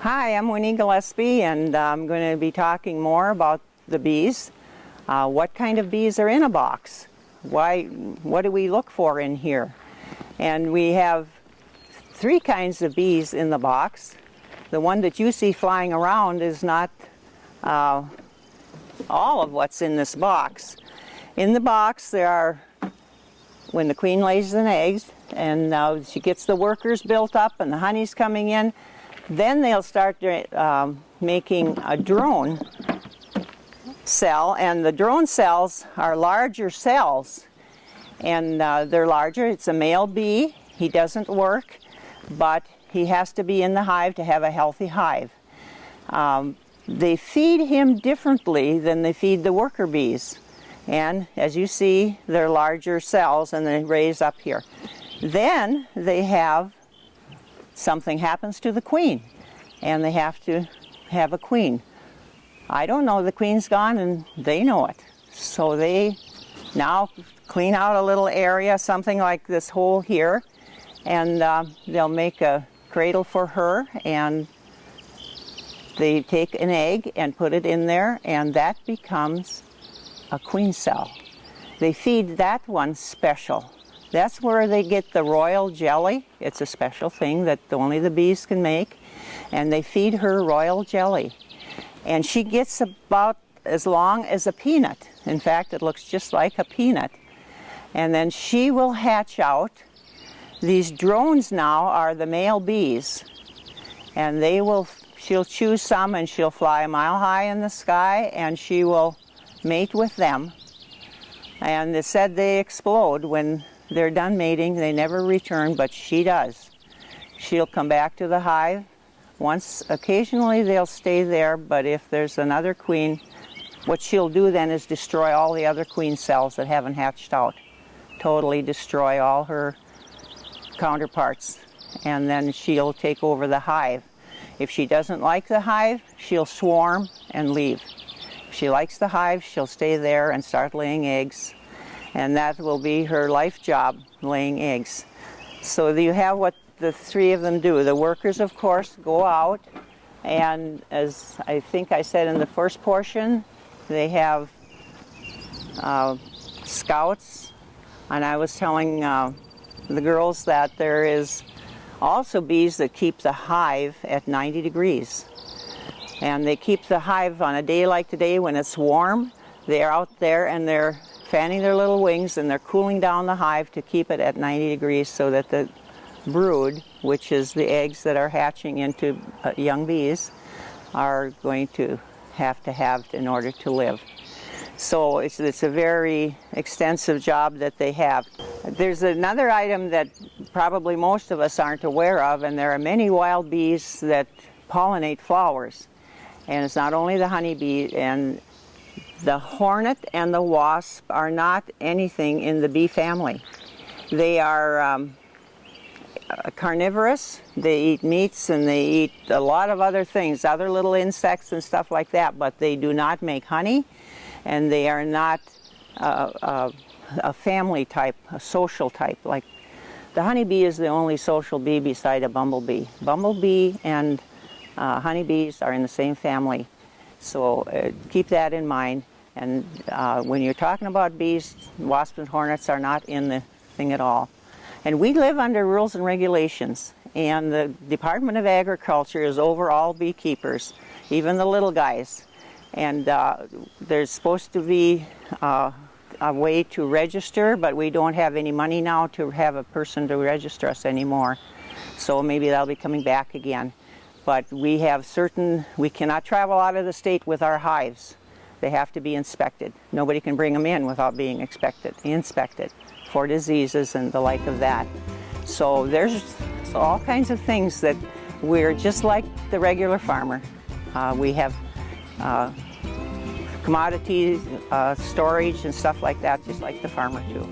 Hi, I'm Winnie Gillespie, and I'm going to be talking more about the bees. What kind of bees are in a box? What do we look for in here? And we have three kinds of bees in the box. The one that you see flying around is not all of what's in this box. In the box there are, when the queen lays an egg and she gets the workers built up and the honey's coming in, then they'll start making a drone cell, and the drone cells are larger cells, and they're larger. It's a male bee. He doesn't work, but he has to be in the hive to have a healthy hive. They feed him differently than they feed the worker bees, and as you see, they're larger cells and they raise up here. Then they have something happens to the queen, and they have to have a queen. I don't know the queen's gone, and they know it. So they now clean out a little area, something like this hole here, and they'll make a cradle for her, and they take an egg and put it in there, and that becomes a queen cell. They feed that one special. That's where they get the royal jelly. It's a special thing that only the bees can make. And they feed her royal jelly. And she gets about as long as a peanut. In fact, it looks just like a peanut. And then she will hatch out. These drones now are the male bees. And she'll choose some, and she'll fly a mile high in the sky, and she will mate with them. And it said they explode when they're done mating. They never return, but she does. She'll come back to the hive. Occasionally they'll stay there, but if there's another queen, what she'll do then is destroy all the other queen cells that haven't hatched out. Totally destroy all her counterparts, and then she'll take over the hive. If she doesn't like the hive, she'll swarm and leave. If she likes the hive, she'll stay there and start laying eggs. And that will be her life job, laying eggs. So you have what the three of them do. The workers, of course, go out, and as I think I said in the first portion, they have scouts. And I was telling the girls that there is also bees that keep the hive at 90 degrees. And they keep the hive on a day like today when it's warm. They're out there and they're fanning their little wings, and they're cooling down the hive to keep it at 90 degrees so that the brood, which is the eggs that are hatching into young bees, are going to have in order to live. So it's a very extensive job that they have. There's another item that probably most of us aren't aware of, and there are many wild bees that pollinate flowers. And it's not only the honeybee, and the hornet and the wasp are not anything in the bee family. They are carnivorous. They eat meats and they eat a lot of other things, other little insects and stuff like that, but they do not make honey, and they are not a family type, a social type. Like the honeybee is the only social bee beside a bumblebee. Bumblebee and honeybees are in the same family. So keep that in mind. And when you're talking about bees, wasps and hornets are not in the thing at all. And we live under rules and regulations. And the Department of Agriculture is over all beekeepers, even the little guys. And there's supposed to be a way to register, but we don't have any money now to have a person to register us anymore. So maybe that'll be coming back again. But we cannot travel out of the state with our hives. They have to be inspected. Nobody can bring them in without being inspected for diseases and the like of that. So there's all kinds of things that we're just like the regular farmer. We have commodities, storage and stuff like that, just like the farmer too.